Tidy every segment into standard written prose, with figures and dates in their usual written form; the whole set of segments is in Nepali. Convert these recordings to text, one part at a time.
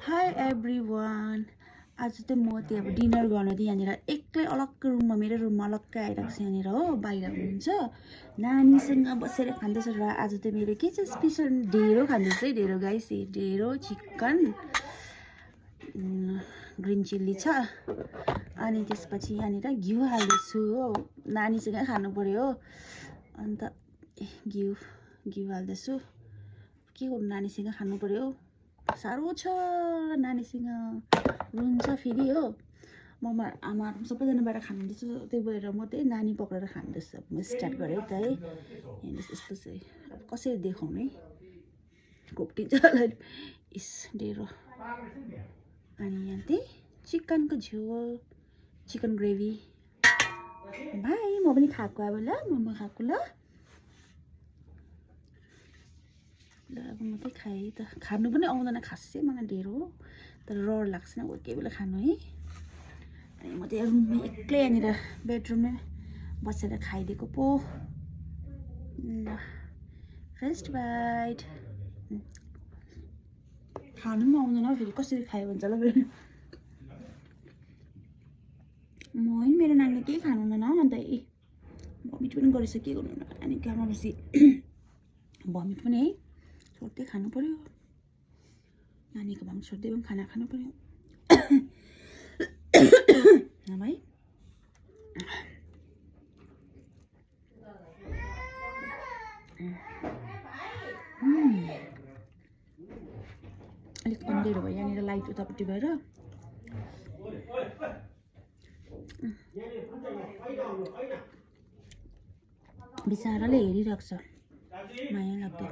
हाई एभ्रिवान आज चाहिँ म त्यो अब डिनर गर्न चाहिँ यहाँनिर एक्लै अलग्गै रुममा मेरो रुममा अलग्गै आइरहेको छ यहाँनिर हो बाहिर हुनुहुन्छ नानीसँग बसेर खाँदैछ र आज चाहिँ मेरो के चाहिँ स्पेसल ढेँडो खाँदैछ है ढेँडो गाइस ढेँडो चिकन ग्रिन चिल्ली छ अनि त्यसपछि यहाँनिर घिउ हाल्दैछु हो नानीसँग खानु पर्यो हो अन्त घिउ हाल्दैछु के गर्नु नानीसँग खानु पर्यो साह्रो छ नानीसँग रुन्छ फेरि हो आमा सबैजना बाहिर खानुहुँदैछ त्यही भएर म त्यही नानी पक्रेर खाँदैछु म स्टार्ट गरेँ त है यस्तो चाहिँ अब कसरी देखाउने घोप्टिन्छ इस ढेँडो अनि यहाँ चाहिँ चिकनको झोल चिकन ग्रेभी भाइ म पनि खाएको अब ल मोमो खाएको ल अब म चाहिँ खाएँ त खानु पनि आउँदैन खासै मलाई ढेँडो तर रहर लाग्छ नि कोही बेला खानु है अनि म चाहिँ रुममै एक्लै यहाँनिर बेडरुममै बसेर खाइदिएको पो ल फर्स्ट बाइट खानु पनि आउँदैन फेरि कसरी खायो भन्छ ल फेरि म है मेरो नानीले केही खानु हुँदैन अन्त भमिट पनि गरिसक्यो के गर्नु अनि घरमा बसी भमिट पनि है छोड्दै खानु पर्यो नानीको भमिट छोड्दै पनि खाना खानु पर्यो भाइ अलिक अन्धेरो भयो यहाँनिर लाइट उतापट्टि भएर बिचाराले हेरिरहेको छ माया लाग्दै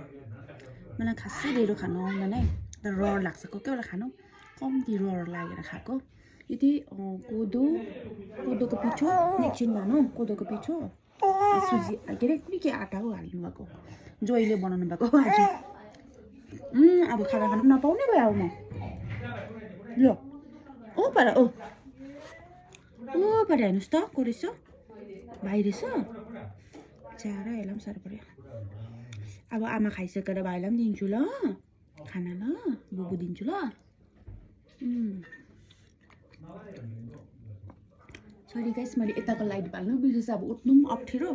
मलाई खासै ढेँडो खानु आउँदैन है तर रहर लाग्छ कोही बेला खानु कम्ती रहर लागेर खाएको यति कोदोको पिठो एकछिन भनौँ कोदोको पिठो सुजी के अरे कुनै के आटा हो हाल्नु भएको जोइले बनाउनु भएको आज अब खाना खानु पनि नपाउने भयो अब म ल ओ पारा हेर्नुहोस् त को रहेछ भाइ रहेछ चारा हेर्दा पनि साह्रो पऱ्यो अब आमा खाइसकेर भाइलाई पनि दिन्छु ल खाना ल बुबु दिन्छु ल सरी गाइस मैले यताको लाइट बाल्नु बिर्सेछु अब उठ्नु पनि अप्ठ्यारो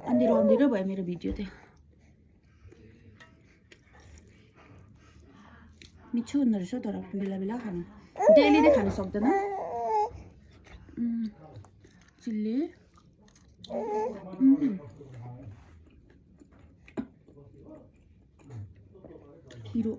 अन्धेरो भयो मेरो भिडियो चाहिँ मिठो हुँदो रहेछ तर बेला बेला खानु डेली चाहिँ खानु सक्दैन चिल्ली खिरो